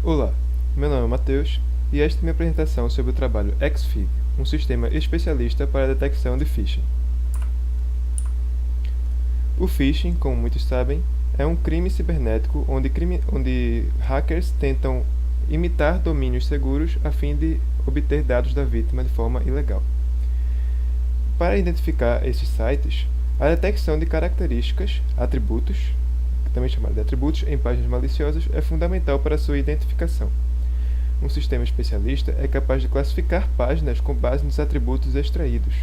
Olá, meu nome é Matheus e esta é minha apresentação sobre o trabalho XFIG, um sistema especialista para a detecção de phishing. O phishing, como muitos sabem, é um crime cibernético onde hackers tentam imitar domínios seguros a fim de obter dados da vítima de forma ilegal. Para identificar esses sites, a detecção de características, atributos, também chamado de atributos, em páginas maliciosas é fundamental para sua identificação. Um sistema especialista é capaz de classificar páginas com base nos atributos extraídos.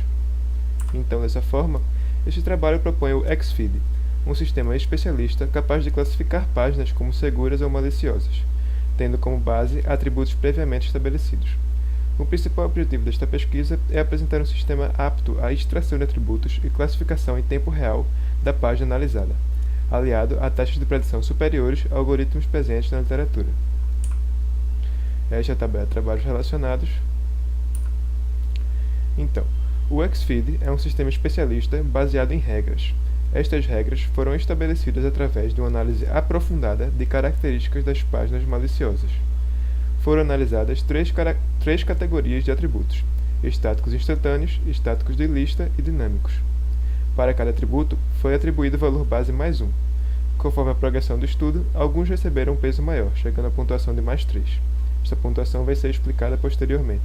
Então, dessa forma, este trabalho propõe o XFID, um sistema especialista capaz de classificar páginas como seguras ou maliciosas, tendo como base atributos previamente estabelecidos. O principal objetivo desta pesquisa é apresentar um sistema apto à extração de atributos e classificação em tempo real da página analisada, aliado a taxas de predição superiores a algoritmos presentes na literatura. Esta é a tabela de trabalhos relacionados. Então, o XFID é um sistema especialista baseado em regras. Estas regras foram estabelecidas através de uma análise aprofundada de características das páginas maliciosas. Foram analisadas três categorias de atributos: estáticos instantâneos, estáticos de lista e dinâmicos. Para cada atributo, foi atribuído o valor base mais 1. Conforme a progressão do estudo, alguns receberam um peso maior, chegando à pontuação de mais 3. Esta pontuação vai ser explicada posteriormente.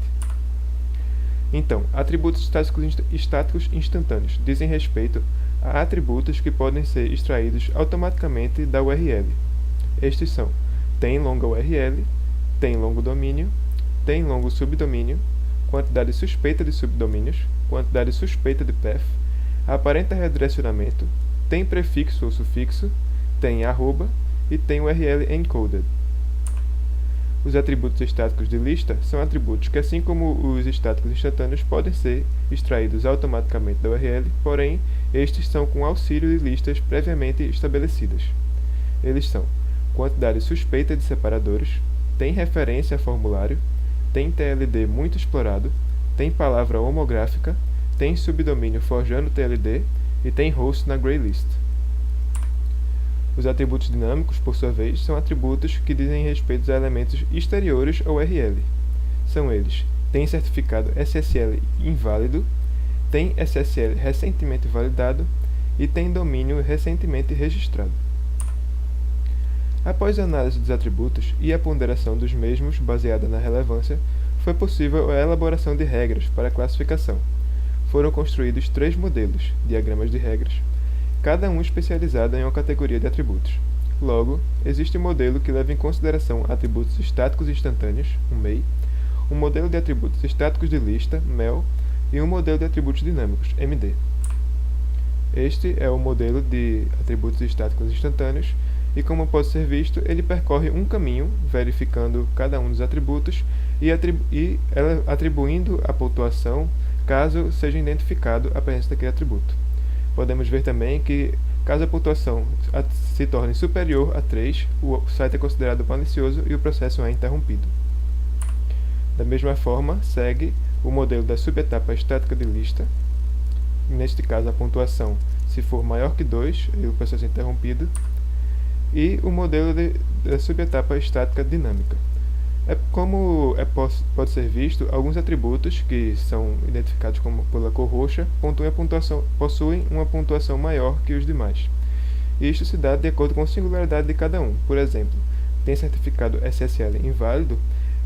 Então, atributos estáticos instantâneos dizem respeito a atributos que podem ser extraídos automaticamente da URL. Estes são: tem longa URL, tem longo domínio, tem longo subdomínio, quantidade suspeita de subdomínios, quantidade suspeita de path, aparenta redirecionamento, tem prefixo ou sufixo, tem arroba e tem URL encoded. Os atributos estáticos de lista são atributos que, assim como os estáticos instantâneos, podem ser extraídos automaticamente da URL, porém, estes são com auxílio de listas previamente estabelecidas. Eles são: quantidade suspeita de separadores, tem referência a formulário, tem TLD muito explorado, tem palavra homográfica, tem subdomínio forjando TLD e tem host na Greylist. Os atributos dinâmicos, por sua vez, são atributos que dizem respeito a elementos exteriores ao URL. São eles: tem certificado SSL inválido, tem SSL recentemente validado e tem domínio recentemente registrado. Após a análise dos atributos e a ponderação dos mesmos baseada na relevância, foi possível a elaboração de regras para a classificação. Foram construídos 3 modelos, diagramas de regras, cada um especializado em uma categoria de atributos. Logo, existe um modelo que leva em consideração atributos estáticos instantâneos, um MEI, um modelo de atributos estáticos de lista, MEL, e um modelo de atributos dinâmicos, MD. Este é o modelo de atributos estáticos instantâneos e, como pode ser visto, ele percorre um caminho, verificando cada um dos atributos e atribuindo a pontuação caso seja identificado a presença daquele atributo. Podemos ver também que, caso a pontuação se torne superior a 3, o site é considerado malicioso e o processo é interrompido. Da mesma forma, segue o modelo da subetapa estática de lista. Neste caso, a pontuação, se for maior que 2, o processo é interrompido. E o modelo da subetapa estática dinâmica. Pode ser visto, alguns atributos que são identificados pela cor roxa possuem uma pontuação maior que os demais. Isto se dá de acordo com a singularidade de cada um. Por exemplo, tem certificado SSL inválido,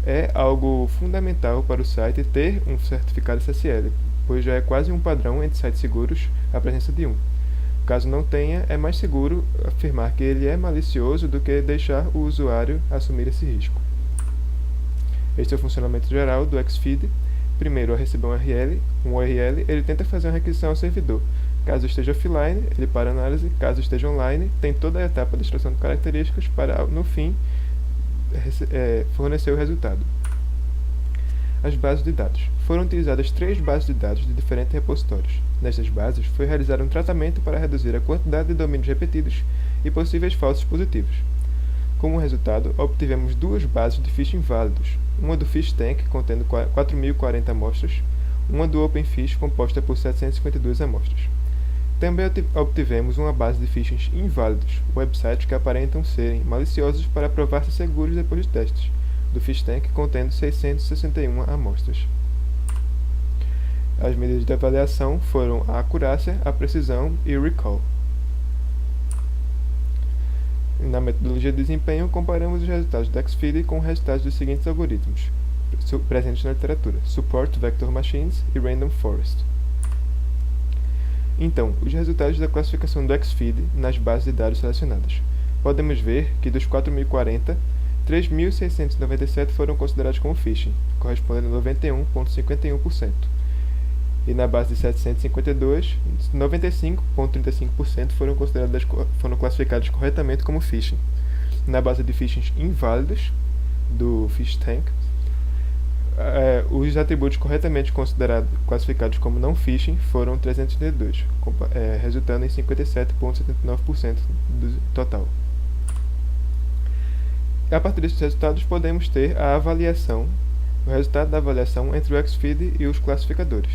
é algo fundamental para o site ter um certificado SSL, pois já é quase um padrão entre sites seguros a presença de um. Caso não tenha, é mais seguro afirmar que ele é malicioso do que deixar o usuário assumir esse risco. Este é o funcionamento geral do XFID. Primeiro, ao receber um URL, ele tenta fazer uma requisição ao servidor. Caso esteja offline, ele para a análise. Caso esteja online, tem toda a etapa de extração de características para, no fim, fornecer o resultado. As bases de dados. Foram utilizadas 3 bases de dados de diferentes repositórios. Nestas bases, foi realizado um tratamento para reduzir a quantidade de domínios repetidos e possíveis falsos positivos. Como resultado, obtivemos 2 bases de phishing válidos, uma do PhishTank, contendo 4.040 amostras, uma do OpenPhish, composta por 752 amostras. Também obtivemos uma base de phishing inválidos, websites que aparentam serem maliciosos para provar-se seguros depois de testes, do Fish Tank, contendo 661 amostras. As medidas de avaliação foram a acurácia, a precisão e o recall. Na metodologia de desempenho, comparamos os resultados do XFID com os resultados dos seguintes algoritmos presentes na literatura: Support Vector Machines e Random Forest. Então, os resultados da classificação do XFID nas bases de dados selecionadas. Podemos ver que dos 4.040, 3.697 foram considerados como phishing, correspondendo a 91,51%. E na base de 752, 95,35% foram classificados corretamente como phishing. Na base de phishings inválidos do Fish Tank, os atributos corretamente classificados como não phishing foram 332, resultando em 57,79% do total. A partir desses resultados, podemos ter o resultado da avaliação entre o XFID e os classificadores.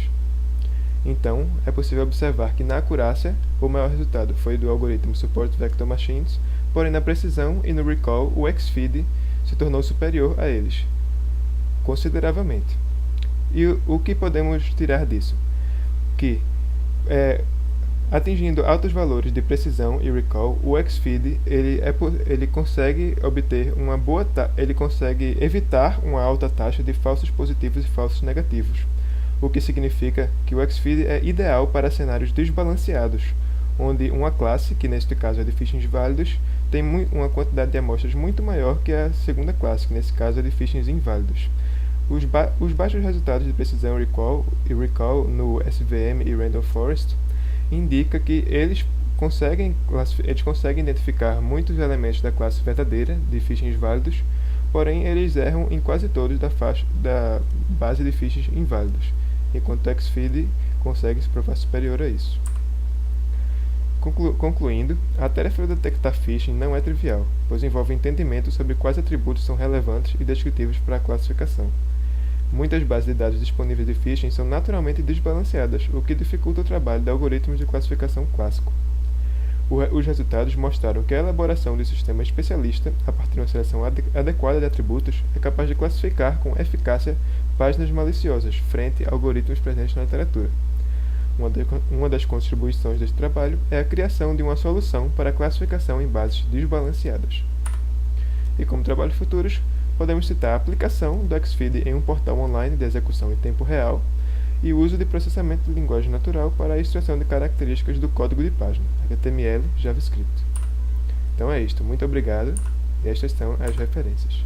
Então, é possível observar que na acurácia, o maior resultado foi do algoritmo Support Vector Machines, porém na precisão e no recall, o XFID se tornou superior a eles, consideravelmente. E o que podemos tirar disso? Que, atingindo altos valores de precisão e recall, o XFID ele consegue evitar uma alta taxa de falsos positivos e falsos negativos, o que significa que o XFID é ideal para cenários desbalanceados, onde uma classe, que neste caso é de phishings válidos, tem uma quantidade de amostras muito maior que a segunda classe, que nesse caso é de phishings inválidos. Os baixos resultados de precisão e recall no SVM e Random Forest indica que eles conseguem identificar muitos elementos da classe verdadeira de phishings válidos, porém eles erram em quase todos da base de phishings inválidos, enquanto o XFID consegue se provar superior a isso. Concluindo, a tarefa de detectar phishing não é trivial, pois envolve entendimento sobre quais atributos são relevantes e descritivos para a classificação. Muitas bases de dados disponíveis de phishing são naturalmente desbalanceadas, o que dificulta o trabalho de algoritmos de classificação clássico. Os resultados mostraram que a elaboração de um sistema especialista, a partir de uma seleção adequada de atributos, é capaz de classificar com eficácia páginas maliciosas frente a algoritmos presentes na literatura. Uma das contribuições deste trabalho é a criação de uma solução para a classificação em bases desbalanceadas. E como trabalhos futuros, podemos citar a aplicação do XFID em um portal online de execução em tempo real e o uso de processamento de linguagem natural para a extração de características do código de página, HTML e JavaScript. Então é isto, muito obrigado, e estas são as referências.